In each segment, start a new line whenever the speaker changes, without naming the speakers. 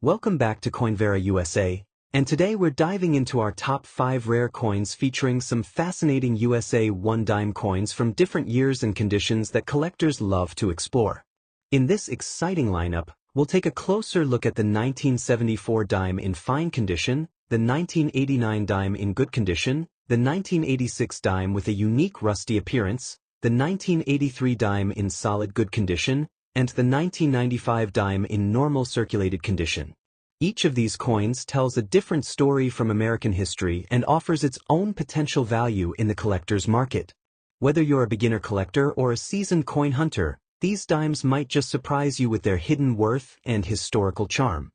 Welcome back to Coinvera USA, and today we're diving into our top 5 rare coins featuring some fascinating USA 1 dime coins from different years and conditions that collectors love to explore. In this exciting lineup, we'll take a closer look at the 1974 dime in fine condition, the 1989 dime in good condition, the 1986 dime with a unique rusty appearance, the 1983 dime in solid good condition, and the 1995 dime in normal circulated condition. Each of these coins tells a different story from American history and offers its own potential value in the collector's market. Whether you're a beginner collector or a seasoned coin hunter, these dimes might just surprise you with their hidden worth and historical charm.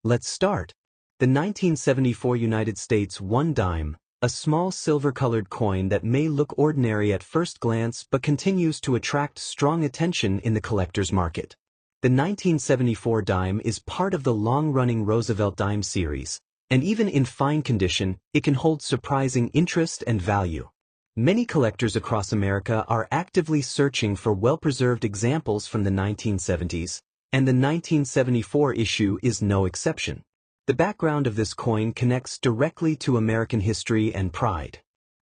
Let's start. The 1974 United States 1 dime, a small silver-colored coin that may look ordinary at first glance but continues to attract strong attention in the collector's market. The 1974 dime is part of the long-running Roosevelt Dime series, and even in fine condition, it can hold surprising interest and value. Many collectors across America are actively searching for well-preserved examples from the 1970s, and the 1974 issue is no exception. The background of this coin connects directly to American history and pride.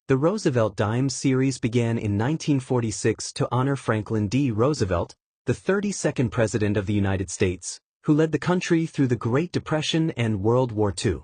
The Roosevelt Dime series began in 1946 to honor Franklin D. Roosevelt, the 32nd President of the United States, who led the country through the Great Depression and World War II.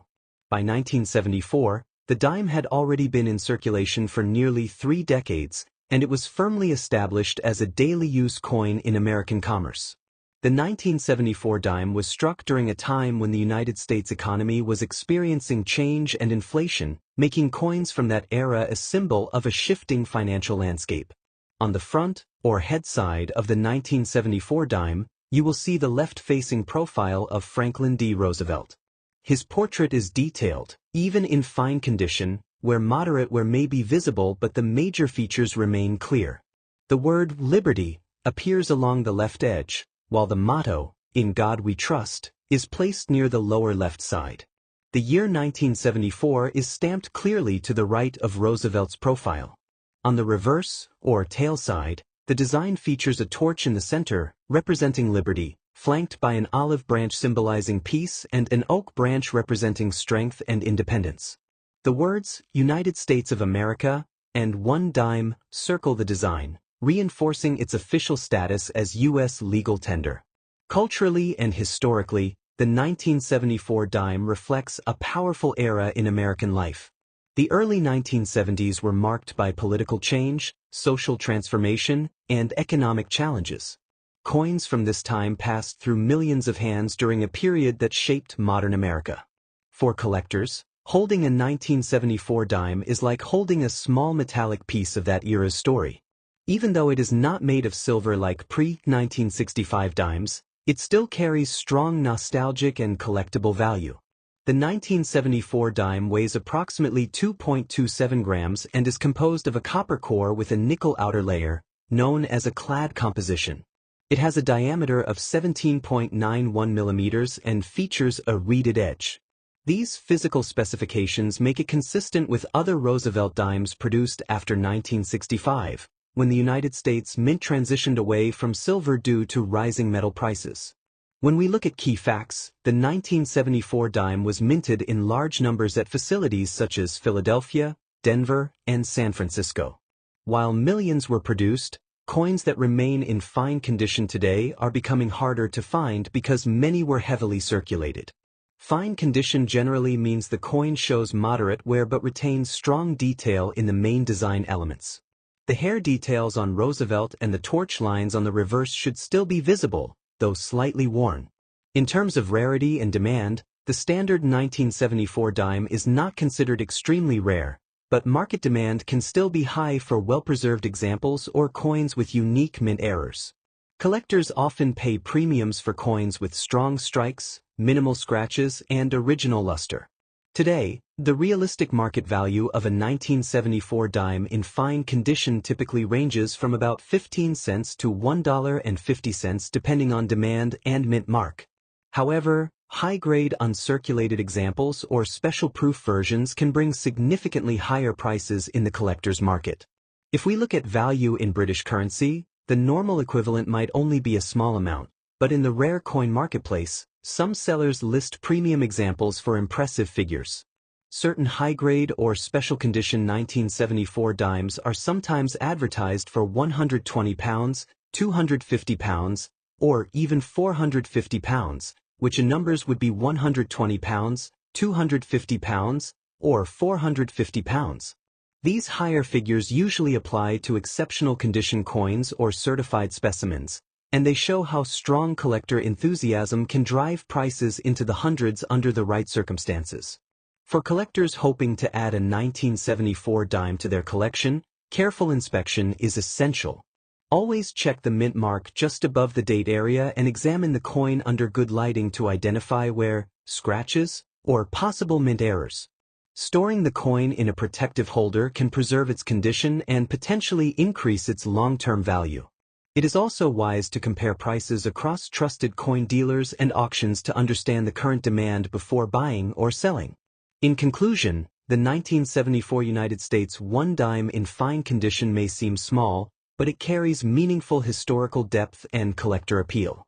By 1974, the dime had already been in circulation for nearly 3 decades, and it was firmly established as a daily use coin in American commerce. The 1974 dime was struck during a time when the United States economy was experiencing change and inflation, making coins from that era a symbol of a shifting financial landscape. On the front, or head side of the 1974 dime, you will see the left-facing profile of Franklin D. Roosevelt. His portrait is detailed, even in fine condition, where moderate wear may be visible but the major features remain clear. The word "Liberty" appears along the left edge, while the motto, "In God We Trust," is placed near the lower left side. The year 1974 is stamped clearly to the right of Roosevelt's profile. On the reverse, or tail side, the design features a torch in the center, representing liberty, flanked by an olive branch symbolizing peace and an oak branch representing strength and independence. The words, "United States of America," and "1 dime," circle the design, reinforcing its official status as U.S. legal tender. Culturally and historically, the 1974 dime reflects a powerful era in American life. The early 1970s were marked by political change, social transformation, and economic challenges. Coins from this time passed through millions of hands during a period that shaped modern America. For collectors, holding a 1974 dime is like holding a small metallic piece of that era's story. Even though it is not made of silver like pre-1965 dimes, it still carries strong nostalgic and collectible value. The 1974 dime weighs approximately 2.27 grams and is composed of a copper core with a nickel outer layer, known as a clad composition. It has a diameter of 17.91 millimeters and features a reeded edge. These physical specifications make it consistent with other Roosevelt dimes produced after 1965, when the United States Mint transitioned away from silver due to rising metal prices. When we look at key facts, the 1974 dime was minted in large numbers at facilities such as Philadelphia, Denver, and San Francisco. While millions were produced, coins that remain in fine condition today are becoming harder to find because many were heavily circulated. Fine condition generally means the coin shows moderate wear but retains strong detail in the main design elements. The hair details on Roosevelt and the torch lines on the reverse should still be visible, though slightly worn. In terms of rarity and demand, the standard 1974 dime is not considered extremely rare, but market demand can still be high for well-preserved examples or coins with unique mint errors. Collectors often pay premiums for coins with strong strikes, minimal scratches, and original luster. Today, the realistic market value of a 1974 dime in fine condition typically ranges from about 15 cents to $1.50 depending on demand and mint mark. However, high-grade uncirculated examples or special proof versions can bring significantly higher prices in the collector's market. If we look at value in British currency, the normal equivalent might only be a small amount, but in the rare coin marketplace, some sellers list premium examples for impressive figures. Certain high-grade or special condition 1974 dimes are sometimes advertised for £120, £250, or even £450, which in numbers would be £120, £250, or £450. These higher figures usually apply to exceptional condition coins or certified specimens, and they show how strong collector enthusiasm can drive prices into the hundreds under the right circumstances. For collectors hoping to add a 1974 dime to their collection, careful inspection is essential. Always check the mint mark just above the date area and examine the coin under good lighting to identify wear, scratches, or possible mint errors. Storing the coin in a protective holder can preserve its condition and potentially increase its long-term value. It is also wise to compare prices across trusted coin dealers and auctions to understand the current demand before buying or selling. In conclusion, the 1974 United States 1 dime in fine condition may seem small, but it carries meaningful historical depth and collector appeal.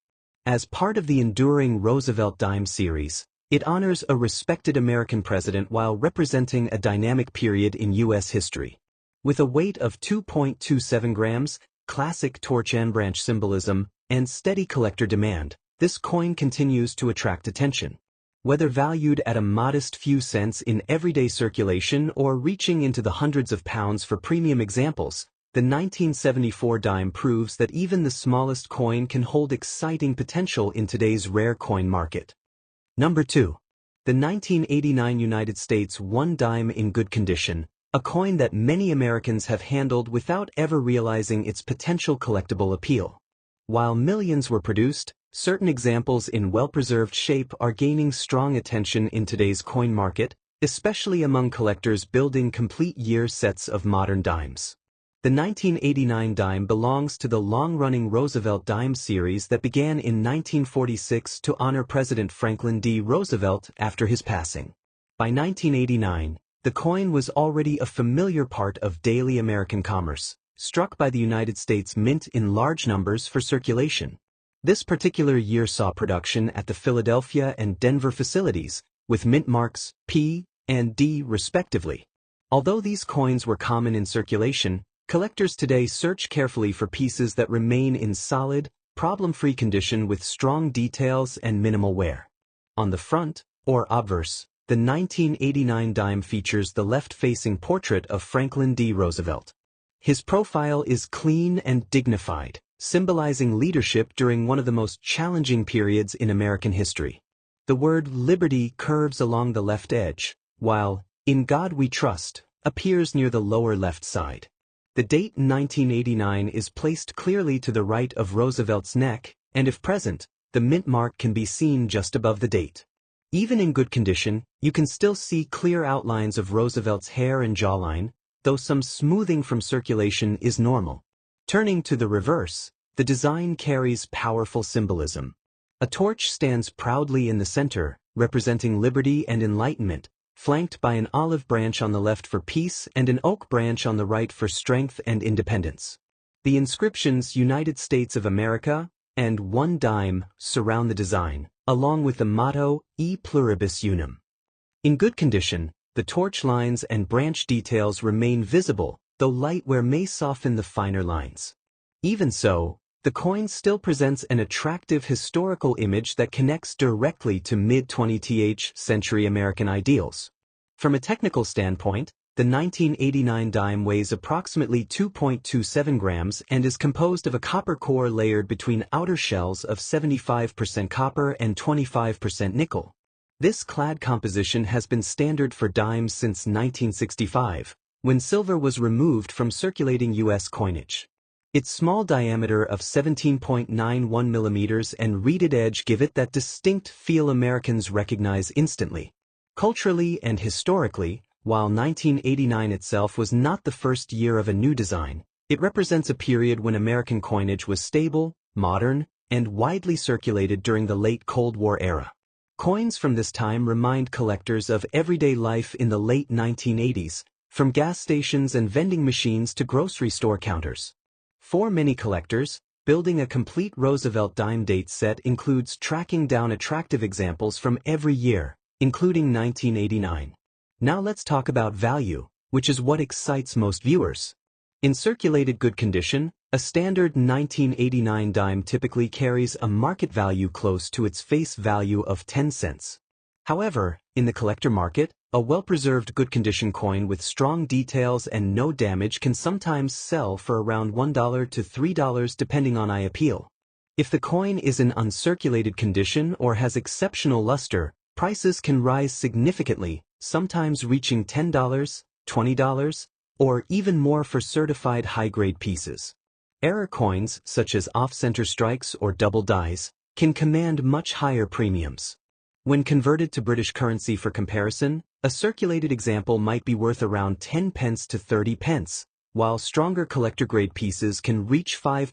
As part of the enduring Roosevelt Dime series, it honors a respected American president while representing a dynamic period in U.S. history. With a weight of 2.27 grams, classic torch and branch symbolism, and steady collector demand, this coin continues to attract attention. Whether valued at a modest few cents in everyday circulation or reaching into the hundreds of pounds for premium examples, the 1974 dime proves that even the smallest coin can hold exciting potential in today's rare coin market. Number 2. The 1989 United States 1 dime in good condition, a coin that many Americans have handled without ever realizing its potential collectible appeal. While millions were produced, certain examples in well-preserved shape are gaining strong attention in today's coin market, especially among collectors building complete year sets of modern dimes. The 1989 dime belongs to the long-running Roosevelt Dime series that began in 1946 to honor President Franklin D. Roosevelt after his passing. By 1989, the coin was already a familiar part of daily American commerce, struck by the United States Mint in large numbers for circulation. This particular year saw production at the Philadelphia and Denver facilities, with mint marks P and D respectively. Although these coins were common in circulation, collectors today search carefully for pieces that remain in solid, problem-free condition with strong details and minimal wear. On the front, or obverse, the 1989 dime features the left-facing portrait of Franklin D. Roosevelt. His profile is clean and dignified, symbolizing leadership during one of the most challenging periods in American history. The word liberty curves along the left edge, while "In God We Trust" appears near the lower left side. The date 1989 is placed clearly to the right of Roosevelt's neck, and if present, the mint mark can be seen just above the date. Even in good condition, you can still see clear outlines of Roosevelt's hair and jawline, though some smoothing from circulation is normal. Turning to the reverse, the design carries powerful symbolism. A torch stands proudly in the center, representing liberty and enlightenment, flanked by an olive branch on the left for peace and an oak branch on the right for strength and independence. The inscriptions "United States of America" and "1 dime" surround the design, along with the motto "E pluribus unum." In good condition, the torch lines and branch details remain visible, though light wear may soften the finer lines. Even so, the coin still presents an attractive historical image that connects directly to mid-20th century American ideals. From a technical standpoint, the 1989 dime weighs approximately 2.27 grams and is composed of a copper core layered between outer shells of 75% copper and 25% nickel. This clad composition has been standard for dimes since 1965, when silver was removed from circulating U.S. coinage. Its small diameter of 17.91 millimeters and reeded edge give it that distinct feel Americans recognize instantly. Culturally and historically, while 1989 itself was not the first year of a new design, it represents a period when American coinage was stable, modern, and widely circulated during the late Cold War era. Coins from this time remind collectors of everyday life in the late 1980s, from gas stations and vending machines to grocery store counters. For many collectors, Building a complete Roosevelt Dime date set includes tracking down attractive examples from every year, including 1989. Now let's talk about value, which is what excites most viewers. In circulated good condition, a standard 1989 dime typically carries a market value close to its face value of 10 cents. However, in the collector market, a well-preserved good condition coin with strong details and no damage can sometimes sell for around $1 to $3 depending on eye appeal. If the coin is in uncirculated condition or has exceptional luster, prices can rise significantly, sometimes reaching $10, $20, or even more for certified high-grade pieces. Error coins, such as off-center strikes or double dies, can command much higher premiums. When converted to British currency for comparison, a circulated example might be worth around 10 pence to 30 pence, while stronger collector-grade pieces can reach £5,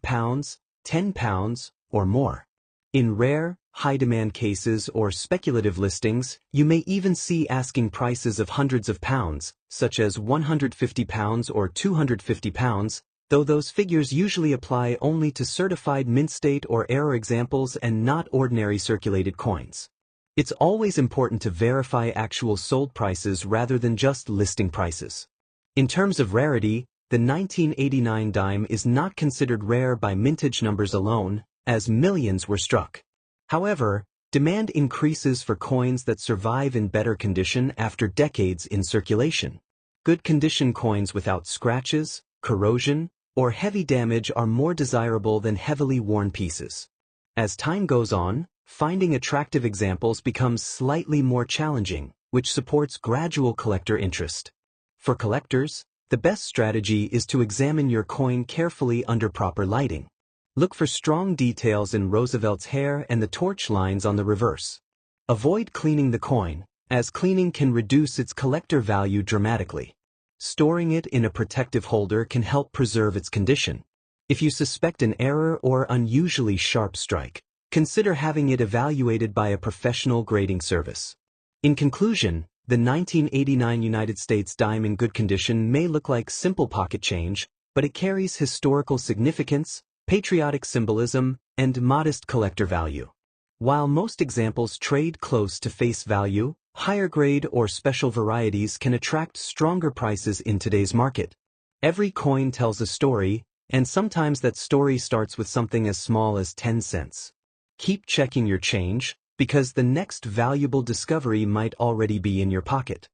£10, or more. In rare, high-demand cases or speculative listings, you may even see asking prices of hundreds of pounds, such as £150 or £250, though those figures usually apply only to certified mint state or error examples and not ordinary circulated coins. It's always important to verify actual sold prices rather than just listing prices. In terms of rarity, the 1989 dime is not considered rare by mintage numbers alone, as millions were struck. However, demand increases for coins that survive in better condition after decades in circulation. Good condition coins without scratches, corrosion, or heavy damage are more desirable than heavily worn pieces. As time goes on, finding attractive examples becomes slightly more challenging, which supports gradual collector interest. For collectors, the best strategy is to examine your coin carefully under proper lighting. Look for strong details in Roosevelt's hair and the torch lines on the reverse. Avoid cleaning the coin, as cleaning can reduce its collector value dramatically. Storing it in a protective holder can help preserve its condition. If you suspect an error or unusually sharp strike, consider having it evaluated by a professional grading service. In conclusion, the 1989 United States dime in good condition may look like simple pocket change, but it carries historical significance, patriotic symbolism, and modest collector value. While most examples trade close to face value, higher grade or special varieties can attract stronger prices in today's market. Every coin tells a story, and sometimes that story starts with something as small as 10 cents. Keep checking your change, because the next valuable discovery might already be in your pocket.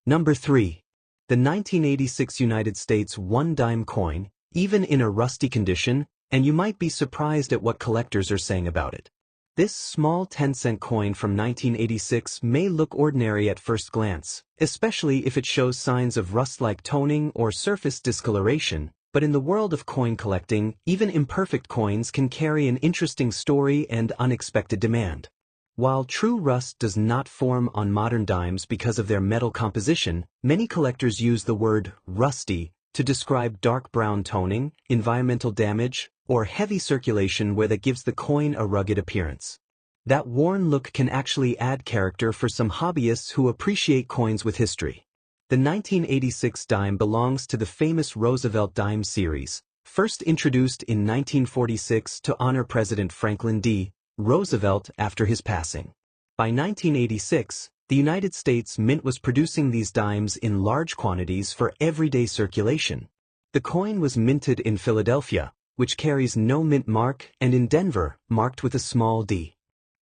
Number 3. The 1986 United States 1 dime coin, even in a rusty condition, and you might be surprised at what collectors are saying about it. This small 10-cent coin from 1986 may look ordinary at first glance, especially if it shows signs of rust-like toning or surface discoloration, but in the world of coin collecting, even imperfect coins can carry an interesting story and unexpected demand. While true rust does not form on modern dimes because of their metal composition, many collectors use the word rusty to describe dark brown toning, environmental damage, or heavy circulation where that gives the coin a rugged appearance. That worn look can actually add character for some hobbyists who appreciate coins with history. The 1986 dime belongs to the famous Roosevelt Dime series, first introduced in 1946 to honor President Franklin D. Roosevelt after his passing. By 1986, the United States Mint was producing these dimes in large quantities for everyday circulation. The coin was minted in Philadelphia, which carries no mint mark, and in Denver, marked with a small d.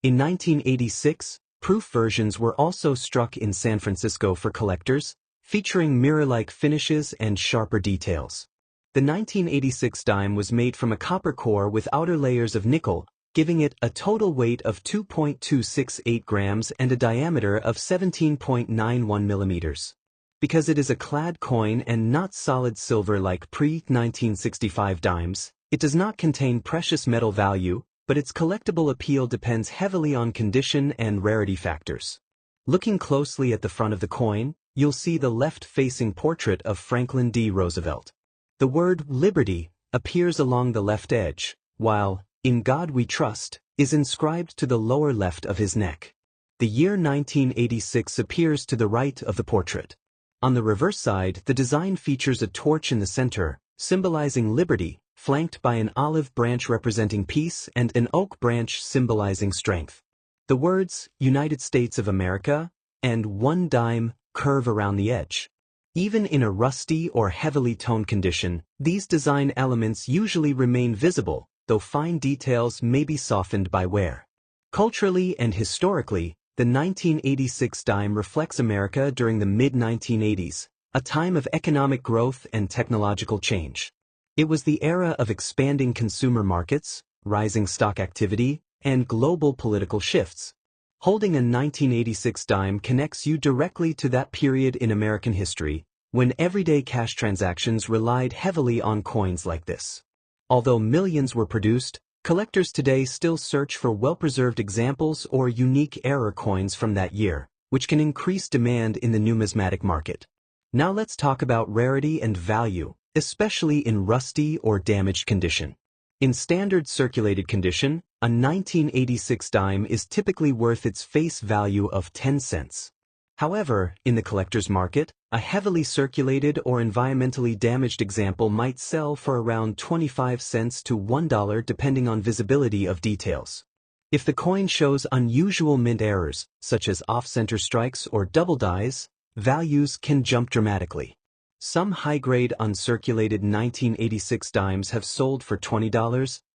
In 1986, proof versions were also struck in San Francisco for collectors, featuring mirror-like finishes and sharper details. The 1986 dime was made from a copper core with outer layers of nickel, giving it a total weight of 2.268 grams and a diameter of 17.91 millimeters. Because it is a clad coin and not solid silver like pre-1965 dimes, it does not contain precious metal value, but its collectible appeal depends heavily on condition and rarity factors. Looking closely at the front of the coin, you'll see the left-facing portrait of Franklin D. Roosevelt. The word Liberty appears along the left edge, while In God We Trust is inscribed to the lower left of his neck. The year 1986 appears to the right of the portrait. On the reverse side, the design features a torch in the center, symbolizing liberty, flanked by an olive branch representing peace and an oak branch symbolizing strength. The words United States of America and one dime curve around the edge. Even in a rusty or heavily toned condition, these design elements usually remain visible, though fine details may be softened by wear. Culturally and historically, the 1986 dime reflects America during the mid-1980s, a time of economic growth and technological change. It was the era of expanding consumer markets, rising stock activity, and global political shifts. Holding a 1986 dime connects you directly to that period in American history, when everyday cash transactions relied heavily on coins like this. Although millions were produced, collectors today still search for well-preserved examples or unique error coins from that year, which can increase demand in the numismatic market. Now let's talk about rarity and value, especially in rusty or damaged condition. In standard circulated condition, a 1986 dime is typically worth its face value of 10 cents. However, in the collector's market, a heavily circulated or environmentally damaged example might sell for around 25 cents to $1 depending on visibility of details. If the coin shows unusual mint errors, such as off-center strikes or double dies, values can jump dramatically. Some high-grade uncirculated 1986 dimes have sold for $20,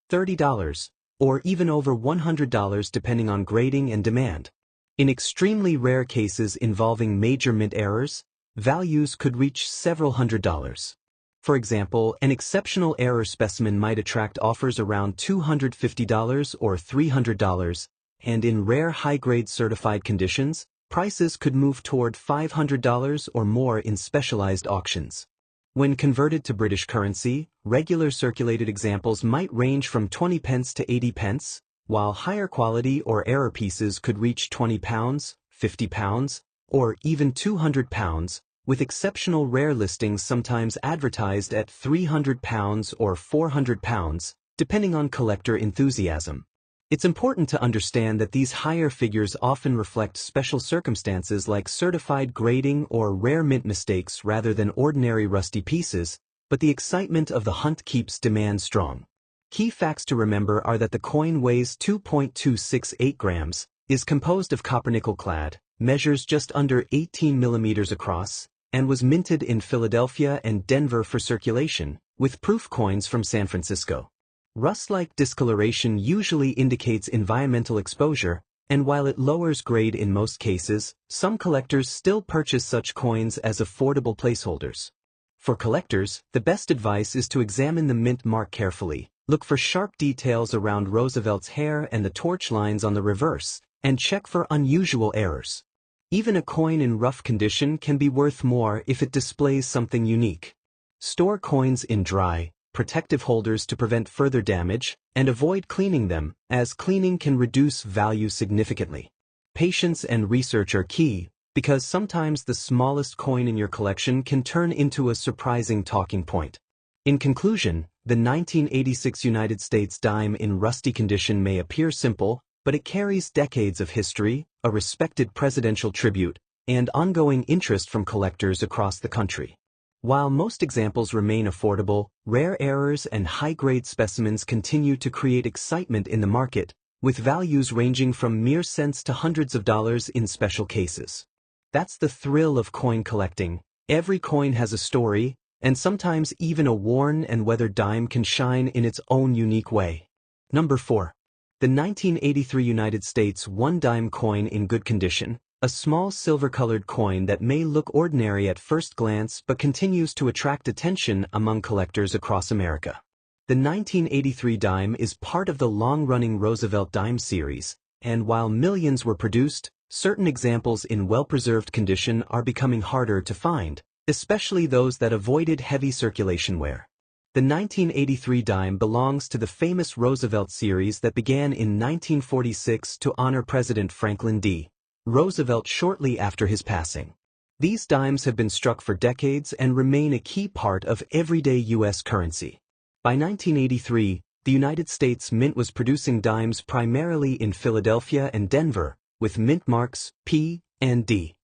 $30, or even over $100 depending on grading and demand. In extremely rare cases involving major mint errors, values could reach several $100s. For example, an exceptional error specimen might attract offers around $250 or $300, and in rare high-grade certified conditions, prices could move toward $500 or more in specialized auctions. When converted to British currency, regular circulated examples might range from 20 pence to 80 pence, while higher quality or error pieces could reach £20, £50, or even £200, with exceptional rare listings sometimes advertised at £300 or £400, depending on collector enthusiasm. It's important to understand that these higher figures often reflect special circumstances like certified grading or rare mint mistakes rather than ordinary rusty pieces, but the excitement of the hunt keeps demand strong. Key facts to remember are that the coin weighs 2.268 grams, is composed of copper-nickel clad, measures just under 18 millimeters across, and was minted in Philadelphia and Denver for circulation, with proof coins from San Francisco. Rust-like discoloration usually indicates environmental exposure, and while it lowers grade in most cases, some collectors still purchase such coins as affordable placeholders. For collectors, the best advice is to examine the mint mark carefully, look for sharp details around Roosevelt's hair and the torch lines on the reverse, and check for unusual errors. Even a coin in rough condition can be worth more if it displays something unique. Store coins in dry, protective holders to prevent further damage, and avoid cleaning them, as cleaning can reduce value significantly. Patience and research are key, because sometimes the smallest coin in your collection can turn into a surprising talking point. In conclusion, the 1986 United States dime in rusty condition may appear simple, but it carries decades of history, a respected presidential tribute, and ongoing interest from collectors across the country. While most examples remain affordable, rare errors and high-grade specimens continue to create excitement in the market, with values ranging from mere cents to hundreds of dollars in special cases. That's the thrill of coin collecting. Every coin has a story, and sometimes even a worn and weathered dime can shine in its own unique way. Number 4. The 1983 United States one-dime coin in good condition. A small silver-colored coin that may look ordinary at first glance but continues to attract attention among collectors across America. The 1983 dime is part of the long-running Roosevelt Dime series, and while millions were produced, certain examples in well-preserved condition are becoming harder to find, especially those that avoided heavy circulation wear. The 1983 dime belongs to the famous Roosevelt series that began in 1946 to honor President Franklin D. Roosevelt shortly after his passing. These dimes have been struck for decades and remain a key part of everyday U.S. currency. By 1983, the United States Mint was producing dimes primarily in Philadelphia and Denver, with mint marks P and D.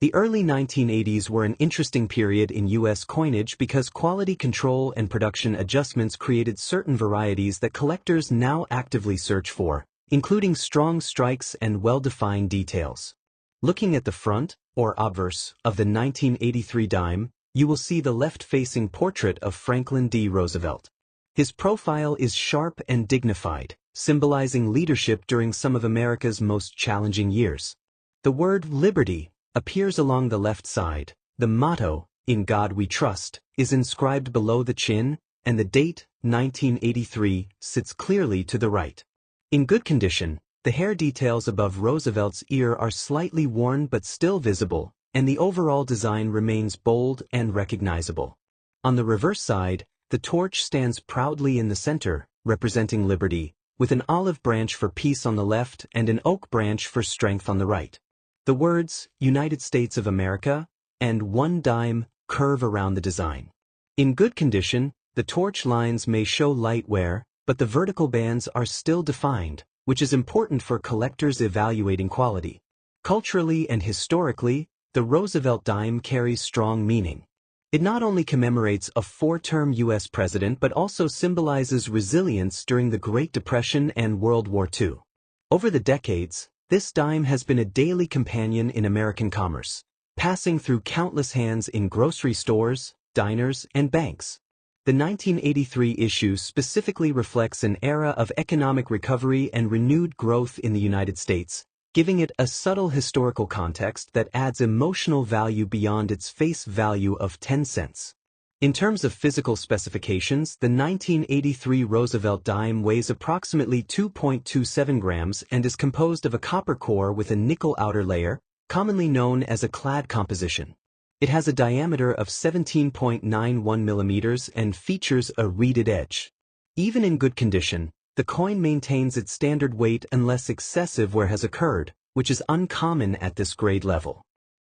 The early 1980s were an interesting period in U.S. coinage because quality control and production adjustments created certain varieties that collectors now actively search for, including strong strikes and well-defined details. Looking at the front, or obverse, of the 1983 dime, you will see the left-facing portrait of Franklin D. Roosevelt. His profile is sharp and dignified, symbolizing leadership during some of America's most challenging years. The word liberty appears along the left side. The motto, "In God We Trust," is inscribed below the chin, and the date, 1983, sits clearly to the right. In good condition, the hair details above Roosevelt's ear are slightly worn but still visible, and the overall design remains bold and recognizable. On the reverse side, the torch stands proudly in the center, representing liberty, with an olive branch for peace on the left and an oak branch for strength on the right. The words, "United States of America," and "1 dime," curve around the design. In good condition, the torch lines may show light wear, but the vertical bands are still defined, which is important for collectors evaluating quality. Culturally and historically, the Roosevelt dime carries strong meaning. It not only commemorates a four-term U.S. president but also symbolizes resilience during the Great Depression and World War II. Over the decades, this dime has been a daily companion in American commerce, passing through countless hands in grocery stores, diners, and banks. The 1983 issue specifically reflects an era of economic recovery and renewed growth in the United States, giving it a subtle historical context that adds emotional value beyond its face value of 10 cents. In terms of physical specifications, the 1983 Roosevelt dime weighs approximately 2.27 grams and is composed of a copper core with a nickel outer layer, commonly known as a clad composition. It has a diameter of 17.91 millimeters and features a reeded edge. Even in good condition, the coin maintains its standard weight unless excessive wear has occurred, which is uncommon at this grade level.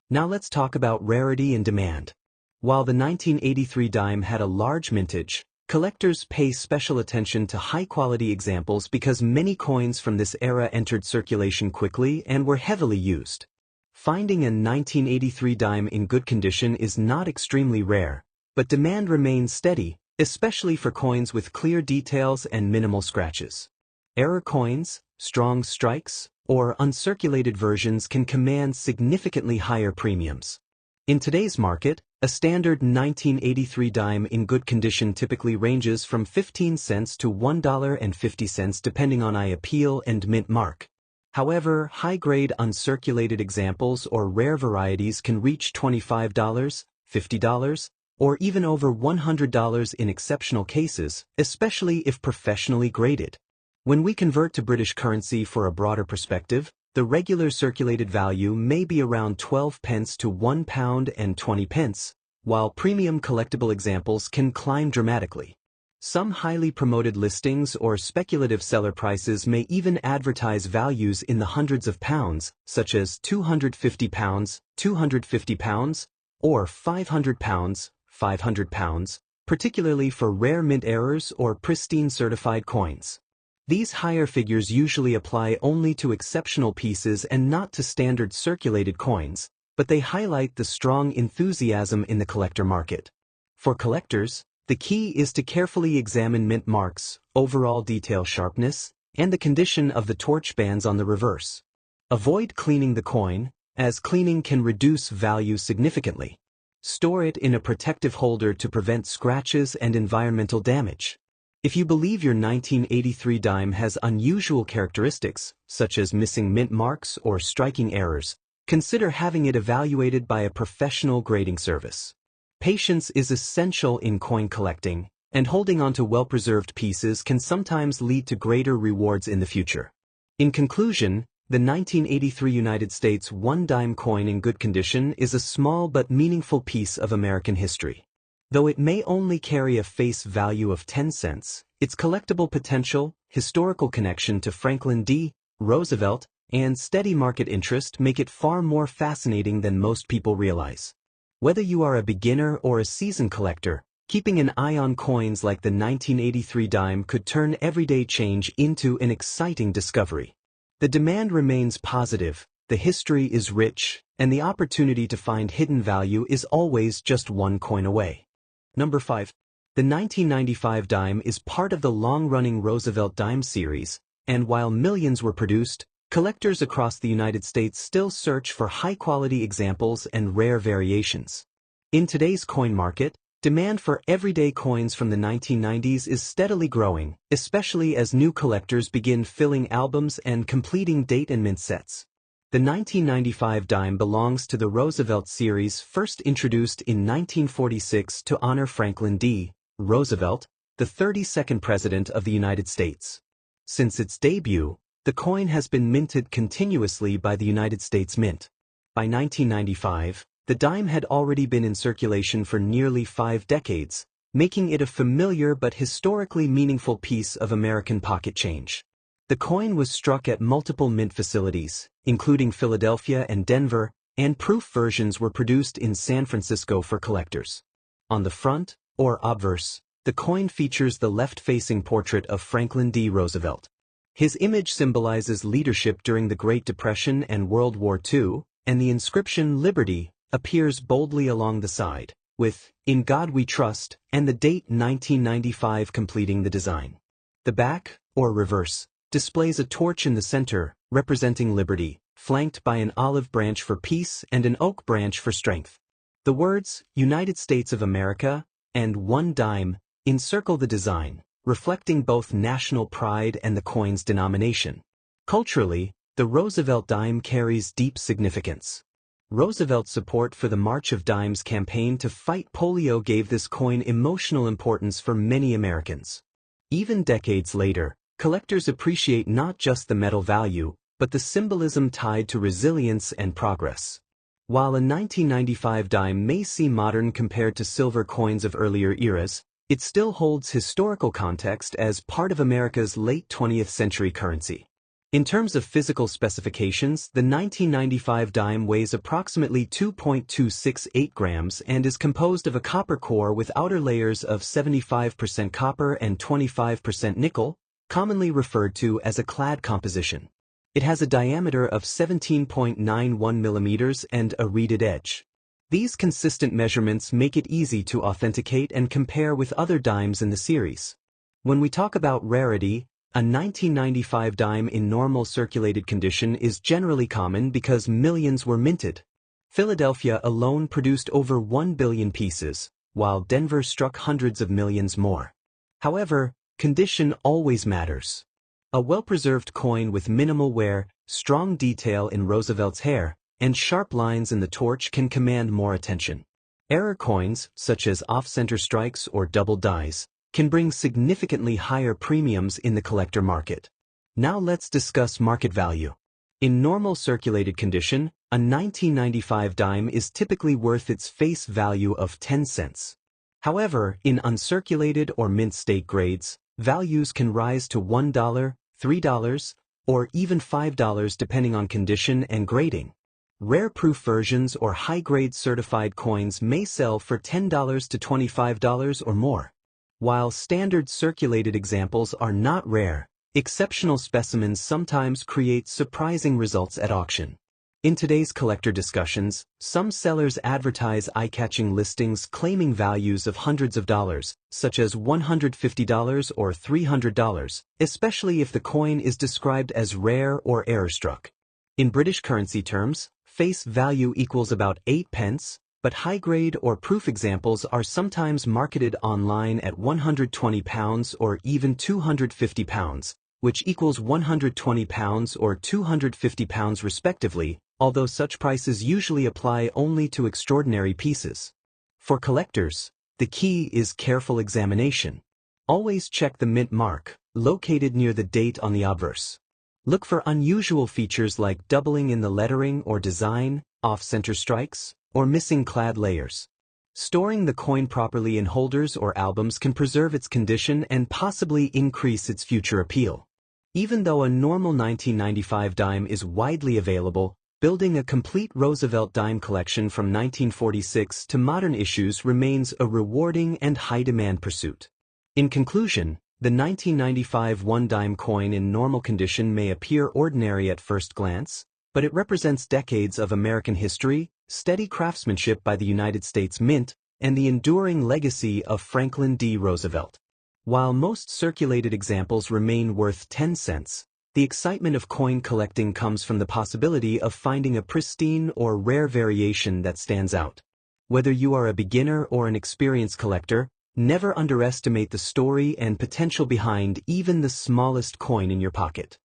Now let's talk about rarity and demand. While the 1983 dime had a large mintage, collectors pay special attention to high-quality examples because many coins from this era entered circulation quickly and were heavily used. Finding a 1983 dime in good condition is not extremely rare, but demand remains steady, especially for coins with clear details and minimal scratches. Error coins, strong strikes, or uncirculated versions can command significantly higher premiums. In today's market, a standard 1983 dime in good condition typically ranges from 15 cents to $1.50 depending on eye appeal and mint mark. However, high-grade uncirculated examples or rare varieties can reach $25, $50, or even over $100 in exceptional cases, especially if professionally graded. When we convert to British currency for a broader perspective, the regular circulated value may be around 12 pence to £1 and 20 pence, while premium collectible examples can climb dramatically. Some highly promoted listings or speculative seller prices may even advertise values in the hundreds of pounds, such as £250, £250, or £500, £500, particularly for rare mint errors or pristine certified coins. These higher figures usually apply only to exceptional pieces and not to standard circulated coins, but they highlight the strong enthusiasm in the collector market. For collectors, the key is to carefully examine mint marks, overall detail sharpness, and the condition of the torch bands on the reverse. Avoid cleaning the coin, as cleaning can reduce value significantly. Store it in a protective holder to prevent scratches and environmental damage. If you believe your 1983 dime has unusual characteristics, such as missing mint marks or striking errors, consider having it evaluated by a professional grading service. Patience is essential in coin collecting, and holding onto well-preserved pieces can sometimes lead to greater rewards in the future. In conclusion, the 1983 United States 1 dime coin in good condition is a small but meaningful piece of American history. Though it may only carry a face value of 10 cents, its collectible potential, historical connection to Franklin D. Roosevelt, and steady market interest make it far more fascinating than most people realize. Whether you are a beginner or a seasoned collector, keeping an eye on coins like the 1983 dime could turn everyday change into an exciting discovery. The demand remains positive, The history is rich, and the opportunity to find hidden value is always just one coin away. Number 5. The 1995 dime is part of the long-running Roosevelt Dime series, and while millions were produced, collectors across the United States still search for high-quality examples and rare variations. In today's coin market, demand for everyday coins from the 1990s is steadily growing, especially as new collectors begin filling albums and completing date and mint sets. The 1995 dime belongs to the Roosevelt series, first introduced in 1946 to honor Franklin D. Roosevelt, the 32nd President of the United States. Since its debut, the coin has been minted continuously by the United States Mint. By 1995, the dime had already been in circulation for nearly 5 decades, making it a familiar but historically meaningful piece of American pocket change. The coin was struck at multiple mint facilities, including Philadelphia and Denver, and proof versions were produced in San Francisco for collectors. On the front, or obverse, the coin features the left-facing portrait of Franklin D. Roosevelt. His image symbolizes leadership during the Great Depression and World War II, and the inscription Liberty appears boldly along the side, with "In God We Trust" and the date 1995 completing the design. The back, or reverse, displays a torch in the center, representing liberty, flanked by an olive branch for peace and an oak branch for strength. The words "United States of America" and "1 dime" encircle the design, reflecting both national pride and the coin's denomination. Culturally, the Roosevelt dime carries deep significance. Roosevelt's support for the March of Dimes campaign to fight polio gave this coin emotional importance for many Americans. Even decades later, collectors appreciate not just the metal value, but the symbolism tied to resilience and progress. While a 1995 dime may seem modern compared to silver coins of earlier eras, it still holds historical context as part of America's late 20th century currency. In terms of physical specifications, the 1995 dime weighs approximately 2.268 grams and is composed of a copper core with outer layers of 75% copper and 25% nickel, commonly referred to as a clad composition. It has a diameter of 17.91 millimeters and a reeded edge. These consistent measurements make it easy to authenticate and compare with other dimes in the series. When we talk about rarity, a 1995 dime in normal circulated condition is generally common because millions were minted. Philadelphia alone produced over 1 billion pieces, while Denver struck hundreds of millions more. However, condition always matters. A well-preserved coin with minimal wear, strong detail in Roosevelt's hair, and sharp lines in the torch can command more attention. Error coins, such as off-center strikes or double dies, can bring significantly higher premiums in the collector market. Now let's discuss market value. In normal circulated condition, a 1995 dime is typically worth its face value of 10 cents. However, in uncirculated or mint state grades, values can rise to $1, $3, or even $5 depending on condition and grading. Rare proof versions or high-grade certified coins may sell for $10 to $25 or more. While standard circulated examples are not rare, exceptional specimens sometimes create surprising results at auction. In today's collector discussions, some sellers advertise eye-catching listings claiming values of hundreds of dollars, such as $150 or $300, especially if the coin is described as rare or error-struck. In British currency terms, face value equals about 8 pence, but high-grade or proof examples are sometimes marketed online at £120 or even £250, which equals £120 or £250 respectively, although such prices usually apply only to extraordinary pieces. For collectors, the key is careful examination. Always check the mint mark, located near the date on the obverse. Look for unusual features like doubling in the lettering or design, off-center strikes, or missing clad layers. Storing the coin properly in holders or albums can preserve its condition and possibly increase its future appeal. Even though a normal 1995 dime is widely available, building a complete Roosevelt dime collection from 1946 to modern issues remains a rewarding and high-demand pursuit. In conclusion, the 1995 1 dime coin in normal condition may appear ordinary at first glance, but it represents decades of American history, steady craftsmanship by the United States Mint, and the enduring legacy of Franklin D. Roosevelt. While most circulated examples remain worth 10 cents, the excitement of coin collecting comes from the possibility of finding a pristine or rare variation that stands out. Whether you are a beginner or an experienced collector, never underestimate the story and potential behind even the smallest coin in your pocket.